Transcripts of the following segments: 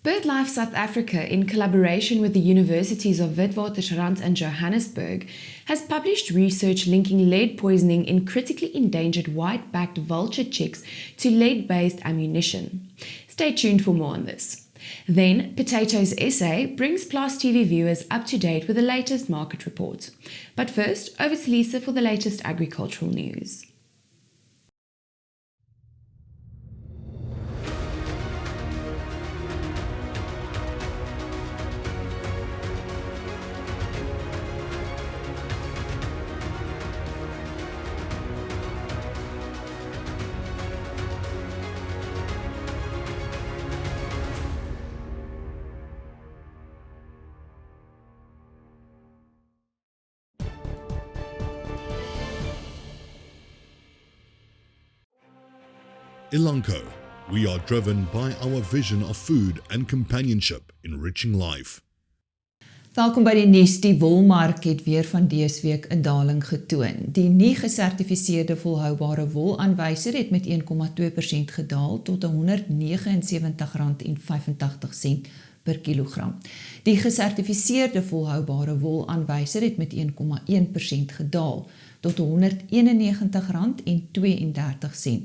BirdLife South Africa, in collaboration with the universities of Witwatersrand and Johannesburg, has published research linking lead poisoning in critically endangered white-backed vulture chicks to lead-based ammunition. Stay tuned for more on this. Then, Potatoes SA brings Plaas TV viewers up to date with the latest market report. But first, over to Lisa for the latest agricultural news. Elanco, we are driven by our vision of food and companionship, enriching life. Welkom by die nuus. Die wolmark het weer van dese week 'n daling getoon. Die nie gesertifiseerde volhoubare wolaanwyser het met 1,2% gedaal tot R179,85 per kilogram. Die gesertifiseerde volhoubare wolaanwyser het met 1,1% gedaal tot R191,32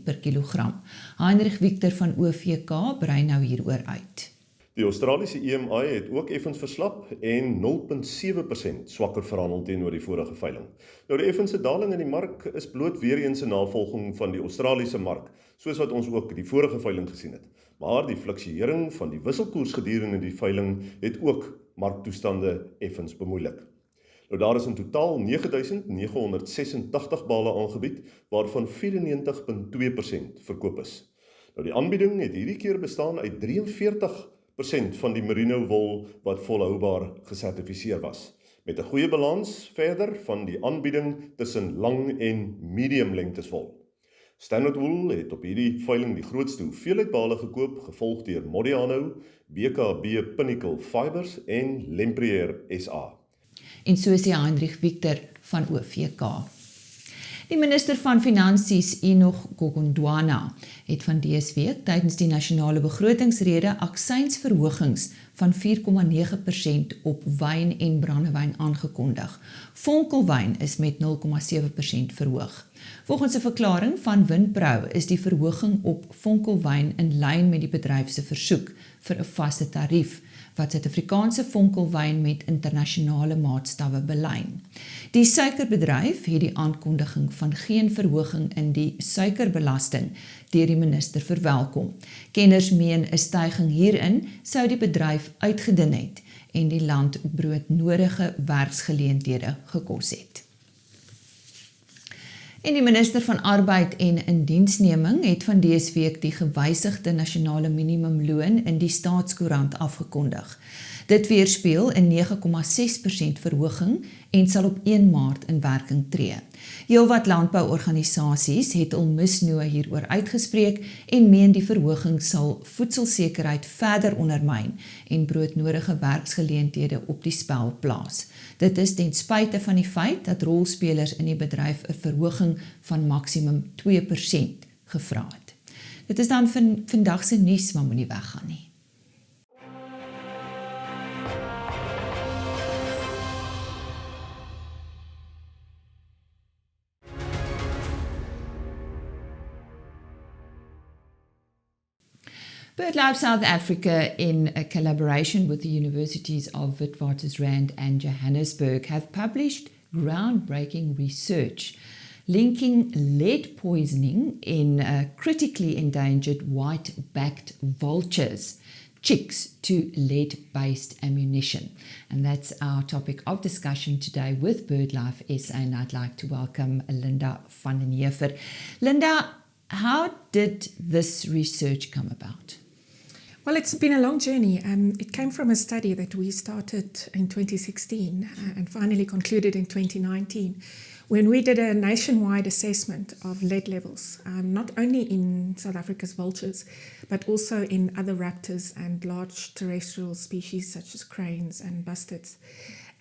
per kilogram. Heinrich Victor van OVK brei nou hieroor uit. Die Australiese EMI het ook effens verslap en 0,7% swakker verhandel teenoor die vorige veiling. Nou die effense daling in die mark is bloot weer eens 'n navolging van die Australiese mark, soos wat ons ook die vorige veiling gesien het. Maar die fluktuering van die wisselkoers gedurende die veiling het ook marktoestande effens bemoeilik. Nou daar is in totaal 9.986 bale aangebied, waarvan 94,2% verkoop is. Nou die aanbieding het hierdie keer bestaan uit 43% van die merino wol wat volhoubaar gesertifiseer was, met 'n goeie balans verder van die aanbieding tussen lang en medium lengtes wol. Standard Wool het op hierdie veiling die grootste hoeveelheid bale gekoop, gevolg deur Modiano, BKB Pinnacle Fibers en Lempriere SA. En so sê Heinrich Victor van OVK. Die minister van Finansies, Enoch Godongwana, het van dese week tydens die nasionale begrotingsrede aksiesverhogings van 4,9% op wyn en brandewyn aangekondig. Vonkelwyn is met 0,7% verhoog. Volgens 'n verklaring van Winpro is die verhoging op vonkelwyn in lyn met die bedryf se versoek vir 'n vaste tarief wat Suid-Afrikaanse vonkelwyn met internasionale maatstawwe belyn. Die suikerbedryf het die aankondiging van geen verhoging in die suikerbelasting deur die minister verwelkom. Kenners meen 'n styging hierin sou die bedryf uitgedun het en die land broodnodige werksgeleenthede gekos het. En die minister van Arbeid en Indiensneming het van dese week die gewysigde nasionale minimumloon in die Staatskoerant afgekondig. Dit weerspieël 'n 9,6% verhoging en sal op 1 Maart in werking tree. Heelwat landbouorganisasies het al misnoë hieroor uitgespreek en meen die verhoging sal voedselsekerheid verder ondermyn en broodnodige werksgeleenthede op die spel plaas. Dit is ten spyte van die feit dat rolspelers in die bedryf 'n verhoging van maksimum 2% gevra het. Dit is dan vandag se nuus, maar moenie weggaan nie. BirdLife South Africa, in a collaboration with the universities of Witwatersrand and Johannesburg, have published groundbreaking research linking lead poisoning in critically endangered white-backed vultures chicks to lead-based ammunition. And that's our topic of discussion today with BirdLife SA, and I'd like to welcome Linda van den Heever. Linda, how did this research come about? Well, it's been a long journey. It came from a study that we started in 2016 and finally concluded in 2019, when we did a nationwide assessment of lead levels, not only in South Africa's vultures, but also in other raptors and large terrestrial species such as cranes and bustards.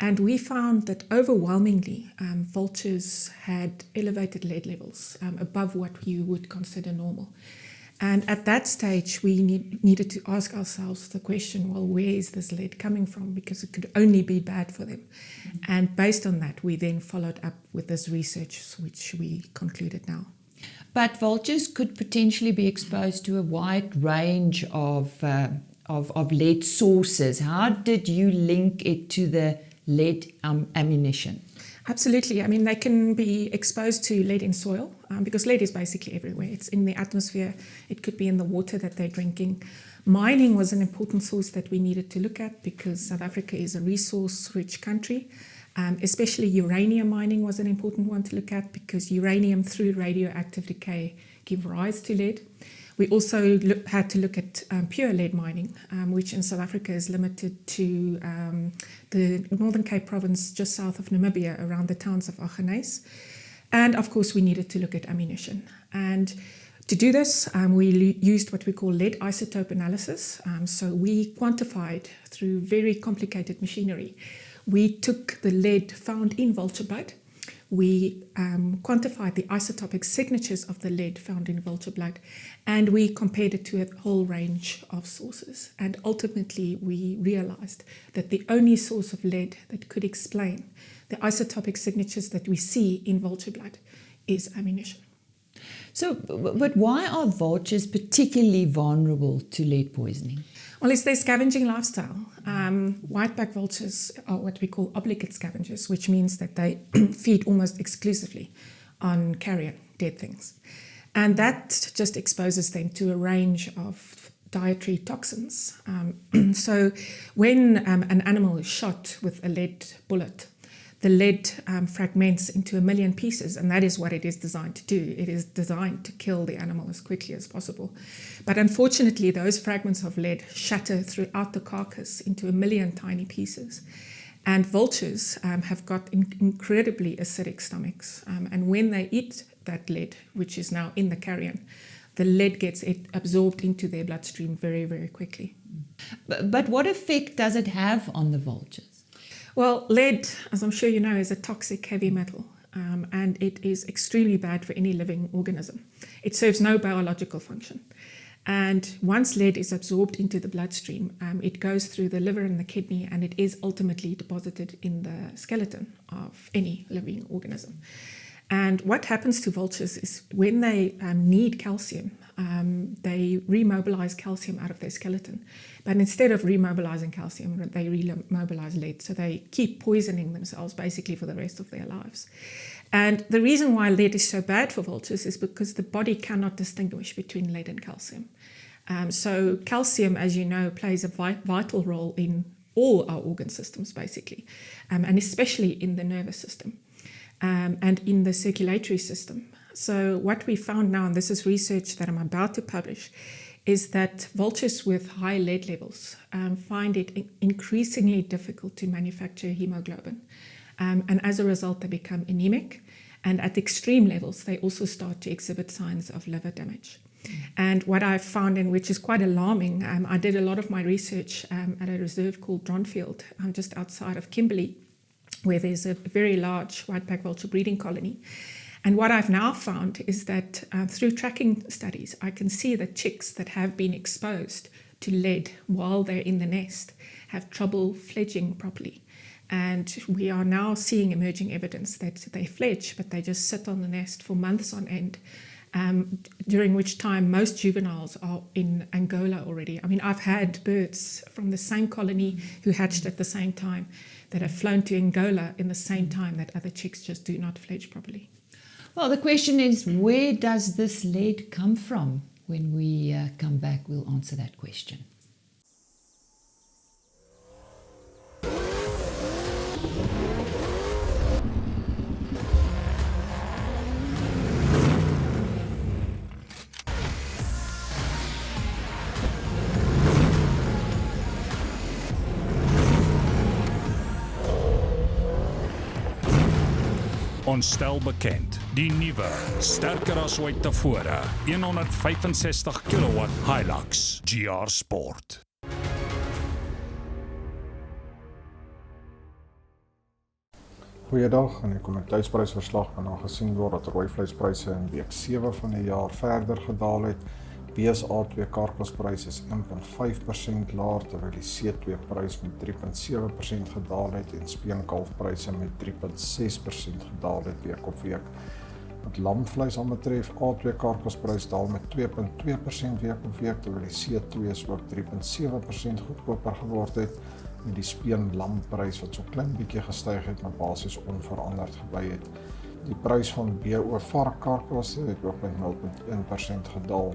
And we found that overwhelmingly, vultures had elevated lead levels above what you would consider normal. And at that stage, we needed to ask ourselves the question, well, where is this lead coming from? Because it could only be bad for them. And based on that, we then followed up with this research, which we concluded now. But vultures could potentially be exposed to a wide range of lead sources. How did you link it to the lead ammunition? Absolutely. I mean, they can be exposed to lead in soil because lead is basically everywhere. It's in the atmosphere. It could be in the water that they're drinking. Mining was an important source that we needed to look at because South Africa is a resource-rich country. Especially uranium mining was an important one to look at because uranium through radioactive decay give rise to lead. We also had to look at pure lead mining, which in South Africa is limited to the Northern Cape province just south of Namibia around the towns of Aggeneys. And of course, we needed to look at ammunition. And to do this, we used what we call lead isotope analysis. So we quantified through very complicated machinery. We took the lead found in vulture blood. We quantified the isotopic signatures of the lead found in vulture blood, and we compared it to a whole range of sources. And ultimately, we realized that the only source of lead that could explain the isotopic signatures that we see in vulture blood is ammunition. So, but why are vultures particularly vulnerable to lead poisoning? Well, it's their scavenging lifestyle. Whiteback vultures are what we call obligate scavengers, which means that they feed almost exclusively on carrion, dead things. And that just exposes them to a range of dietary toxins. So when an animal is shot with a lead bullet, the lead fragments into 1 million pieces, and that is what it is designed to do. It is designed to kill the animal as quickly as possible. But unfortunately, those fragments of lead shatter throughout the carcass into 1 million tiny pieces. And vultures have got incredibly acidic stomachs. And when they eat that lead, which is now in the carrion, the lead gets absorbed into their bloodstream very, very quickly. But what effect does it have on the vultures? Well, lead, as I'm sure you know, is a toxic heavy metal, and it is extremely bad for any living organism. It serves no biological function. And once lead is absorbed into the bloodstream, it goes through the liver and the kidney, and it is ultimately deposited in the skeleton of any living organism. And what happens to vultures is when they need calcium, they remobilize calcium out of their skeleton. But instead of remobilizing calcium, they remobilize lead. So they keep poisoning themselves basically for the rest of their lives. And the reason why lead is so bad for vultures is because the body cannot distinguish between lead and calcium. So calcium, as you know, plays a vital role in all our organ systems basically, and especially in the nervous system. And in the circulatory system. So what we found now, and this is research that I'm about to publish, is that vultures with high lead levels find it increasingly difficult to manufacture hemoglobin. And as a result, they become anemic. And at extreme levels, they also start to exhibit signs of liver damage. And what I found, and which is quite alarming, I did a lot of my research at a reserve called Dronfield, just outside of Kimberley, where there's a very large whiteback vulture breeding colony. And what I've now found is that through tracking studies, I can see that chicks that have been exposed to lead while they're in the nest have trouble fledging properly. And we are now seeing emerging evidence that they fledge, but they just sit on the nest for months on end, during which time most juveniles are in Angola already. I mean, I've had birds from the same colony who hatched at the same time that have flown to Angola in the same time that other chicks just do not fledge properly. Well, the question is, where does this lead come from? When we come back, we'll answer that question. Ons stel bekend, die nuwe, sterker as ooit tevore, 165 kW Hilux GR Sport. Goeiedag, in die kommoditeitsprysverslag kan aangesien word dat rooi vleispryse in week 7 van die jaar verder gedaal het. BSA2 karkaspryse is 1.5% laer, terwyl die C2-prys met 3.7% gedaal het en speenkalfpryse met 3.6% gedaal het week op week. Wat lamvleis aan betref, A2 karkasprys daal met 2.2% week op week, terwyl die C2's ook 3.7% goedkoper geword het, en die speenlamprys wat so klein bietjie gestyg het, maar basies onveranderd gebly het. Die prys van BO varkkarkasse het ook met 0.1% gedaal.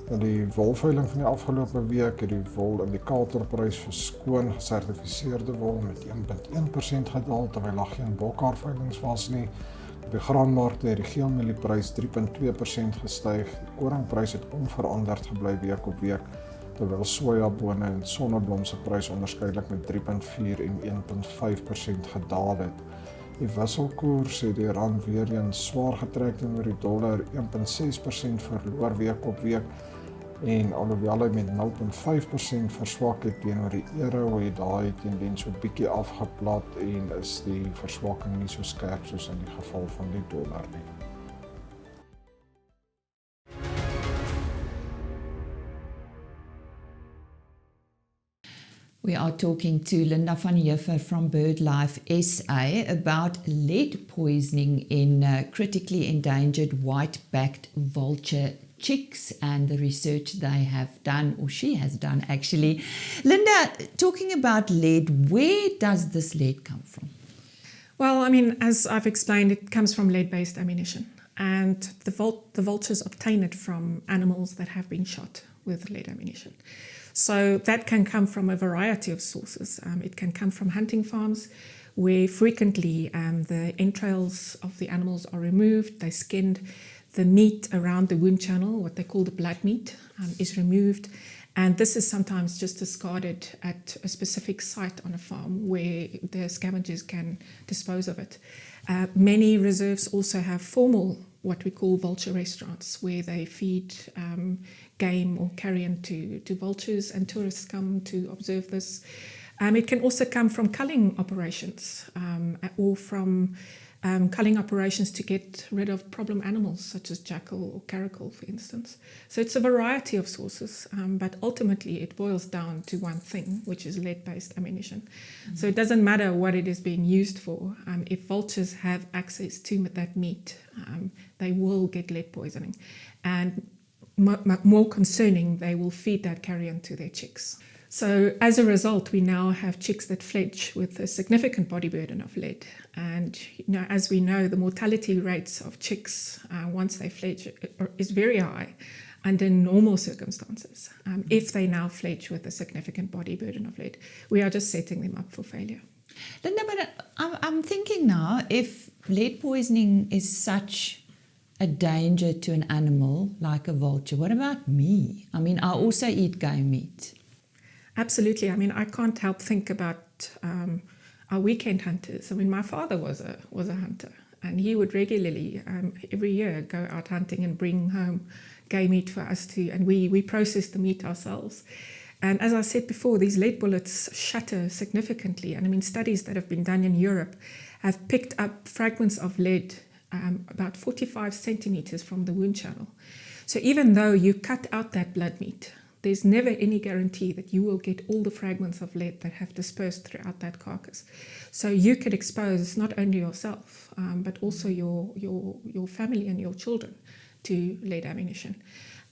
In die wolveiling van die afgelope week het die wolindikatorprys vir skoon gesertifiseerde wol met 1.1% gedaal, terwyl daar geen bokhaarveilings was nie. Op die graanmarkte het die geelmielie-prys 3.2% gestyg, die koringprys het onveranderd gebly week op week, terwyl sojabone en sonneblom se prys onderskeidelik met 3.4 en 1.5% gedaal het. Die wisselkoers het die rand weer eens swaar getrek teenoor die dollar, 1.6% verloor week op week, en alhoewel hy met 0.5% verswak het teenoor die euro, het daai tendens so bietjie afgeplat en is die verswakking nie so skerp soos in die geval van die dollar nie. We are talking to Linda van Heever from BirdLife SA about lead poisoning in critically endangered white-backed vulture chicks and the research they have done, or she has done actually. Linda, talking about lead, where does this lead come from? Well, I mean, as I've explained, it comes from lead-based ammunition, and the vultures obtain it from animals that have been shot with lead ammunition. So that can come from a variety of sources. It can come from hunting farms, where frequently the entrails of the animals are removed, they're skinned, the meat around the wound channel, what they call the blood meat, is removed, and this is sometimes just discarded at a specific site on a farm where the scavengers can dispose of it. Many reserves also have formal, what we call vulture restaurants, where they feed game or carrion to vultures, and tourists come to observe this. It can also come from culling operations, or from culling operations to get rid of problem animals such as jackal or caracal, for instance. So it's a variety of sources, but ultimately it boils down to one thing, which is lead-based ammunition. Mm-hmm. So it doesn't matter what it is being used for. If vultures have access to that meat, they will get lead poisoning. And more concerning, they will feed that carrion to their chicks. So as a result, we now have chicks that fledge with a significant body burden of lead. And as we know, the mortality rates of chicks once they fledge is very high under normal circumstances. If they now fledge with a significant body burden of lead, we are just setting them up for failure. Linda, but I'm thinking now, if lead poisoning is such a danger to an animal like a vulture, what about me? I mean, I also eat game meat. Absolutely. I mean, I can't help think about our weekend hunters. I mean, my father was a hunter, and he would regularly, every year, go out hunting and bring home game meat for us to, and we process the meat ourselves. And as I said before, these lead bullets shatter significantly. And I mean, studies that have been done in Europe have picked up fragments of lead about 45 centimeters from the wound channel. So even though you cut out that blood meat, there's never any guarantee that you will get all the fragments of lead that have dispersed throughout that carcass. So you could expose not only yourself, but also your family and your children to lead ammunition.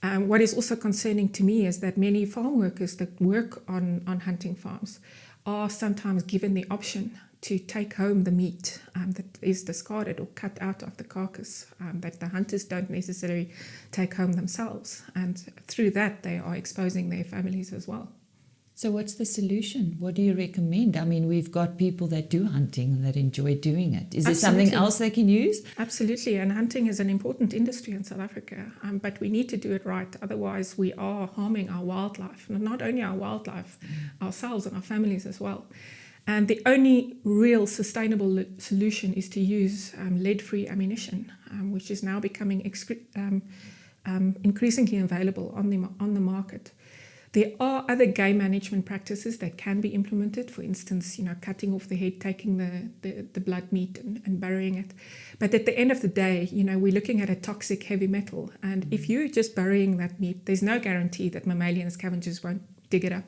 What is also concerning to me is that many farm workers that work on hunting farms are sometimes given the option to take home the meat that is discarded or cut out of the carcass, that the hunters don't necessarily take home themselves. And through that, they are exposing their families as well. So what's the solution? What do you recommend? I mean, we've got people that do hunting and that enjoy doing it. Is there something else they can use? Absolutely, and hunting is an important industry in South Africa, but we need to do it right. Otherwise, we are harming our wildlife, and not only our wildlife, ourselves and our families as well. And the only real sustainable solution is to use lead-free ammunition, which is now becoming increasingly available on the market. There are other game management practices that can be implemented. For instance, cutting off the head, taking the blood meat and burying it. But at the end of the day, we're looking at a toxic heavy metal. And if you're just burying that meat, there's no guarantee that mammalian scavengers won't dig it up.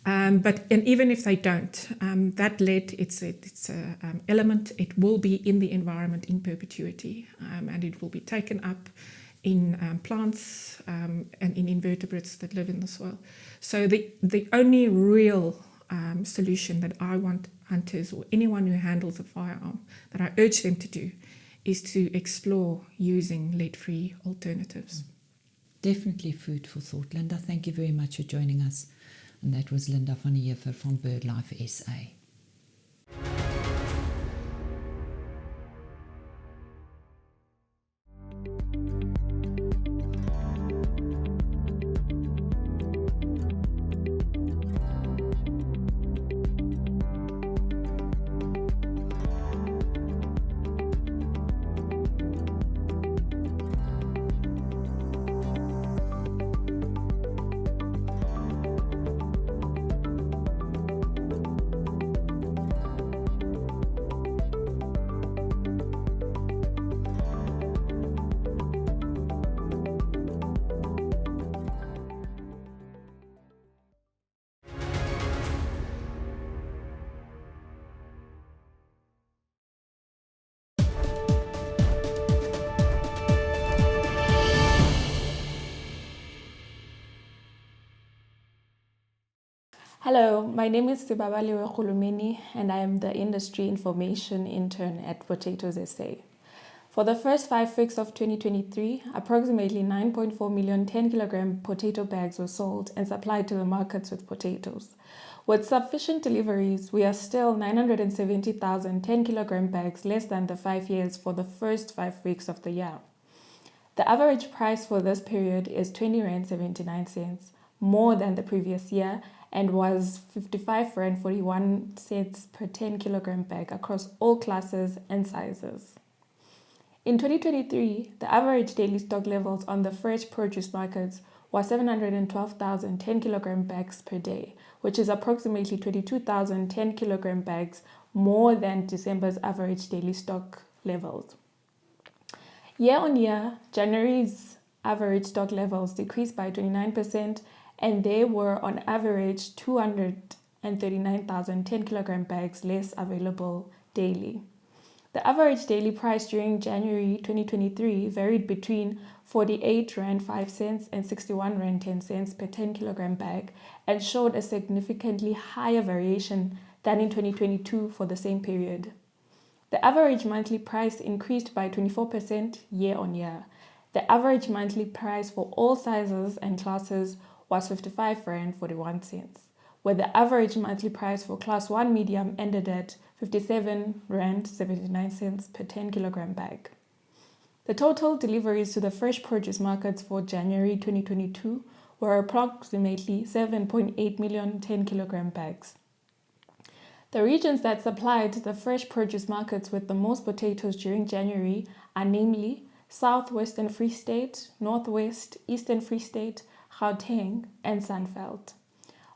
And even if they don't, that lead, it's a element. It will be in the environment in perpetuity, and it will be taken up in plants and in invertebrates that live in the soil. So the only real solution that I want hunters or anyone who handles a firearm, that I urge them to do, is to explore using lead-free alternatives. Definitely food for thought. Linda, thank you very much for joining us. And that was Linda van der Heever from BirdLife SA. Hello, my name is Sibabaliwe Rulumeni and I am the Industry Information Intern at Potatoes SA. For the first 5 weeks of 2023, approximately 9.4 million 10-kilogram potato bags were sold and supplied to the markets with potatoes. With sufficient deliveries, we are still 970,000 10-kilogram bags less than the 5 years for the first 5 weeks of the year. The average price for this period is 20.79 rand, more than the previous year, and was 55.41 rand per 10-kilogram bag across all classes and sizes. In 2023, the average daily stock levels on the fresh produce markets was 712,000 10-kilogram bags per day, which is approximately 22,000 10-kilogram bags more than December's average daily stock levels. Year on year, January's average stock levels decreased by 29%, and they were on average 239,000 10-kilogram bags less available daily. The average daily price during January 2023 varied between 48.05 rand and 61.10 rand per 10-kilogram bag and showed a significantly higher variation than in 2022 for the same period. The average monthly price increased by 24% year on year. The average monthly price for all sizes and classes was 55.41 rand, where the average monthly price for Class 1 medium ended at 57.79 rand per 10-kilogram bag. The total deliveries to the fresh produce markets for January 2022 were approximately 7.8 million 10-kilogram bags. The regions that supplied the fresh produce markets with the most potatoes during January are namely Southwestern Free State, Northwest, Eastern Free State, Gauteng, and Sunveld.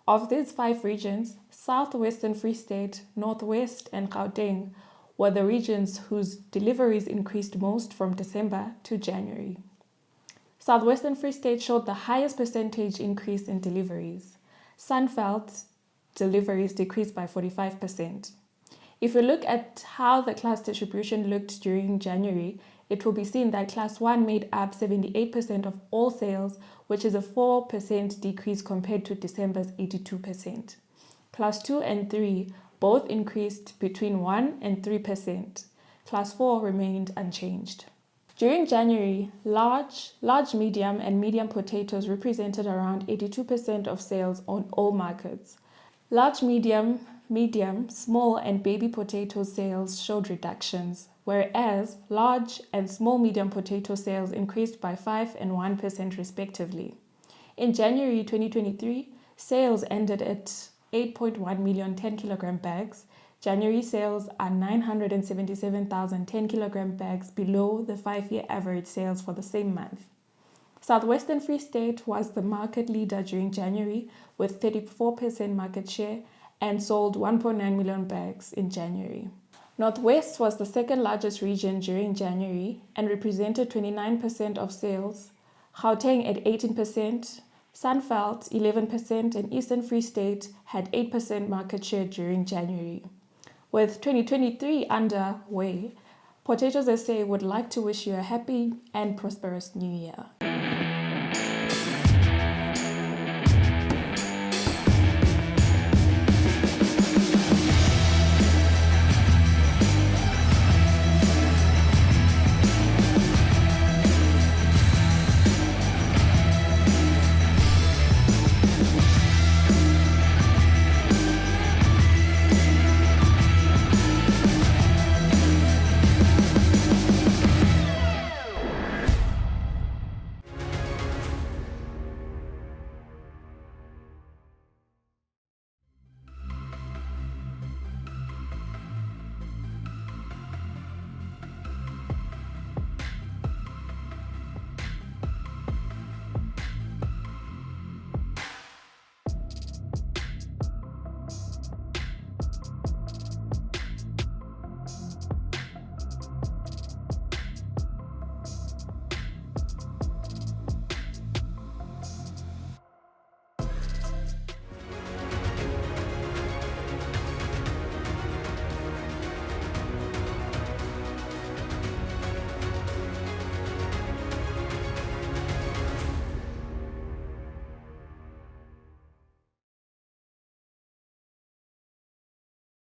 Of these 5 regions, Southwestern Free State, Northwest, and Gauteng were the regions whose deliveries increased most from December to January. Southwestern Free State showed the highest percentage increase in deliveries. Sunveld's deliveries decreased by 45%. If we look at how the class distribution looked during January, it will be seen that Class 1 made up 78% of all sales, which is a 4% decrease compared to December's 82%. Class 2 and 3 both increased between 1 and 3%. Class 4 remained unchanged. During January, large, medium, and medium potatoes represented around 82% of sales on all markets. Large, medium, small, and baby potato sales showed reductions, whereas large and small medium potato sales increased by 5% and 1% respectively. In January 2023, sales ended at 8.1 million 10-kilogram bags. January sales are 977,000 10-kilogram bags below the 5-year average sales for the same month. Southwestern Free State was the market leader during January with 34% market share and sold 1.9 million bags in January. Northwest was the second largest region during January and represented 29% of sales, Gauteng at 18%, Sunveld 11% and Eastern Free State had 8% market share during January. With 2023 underway, Potatoes SA would like to wish you a happy and prosperous new year.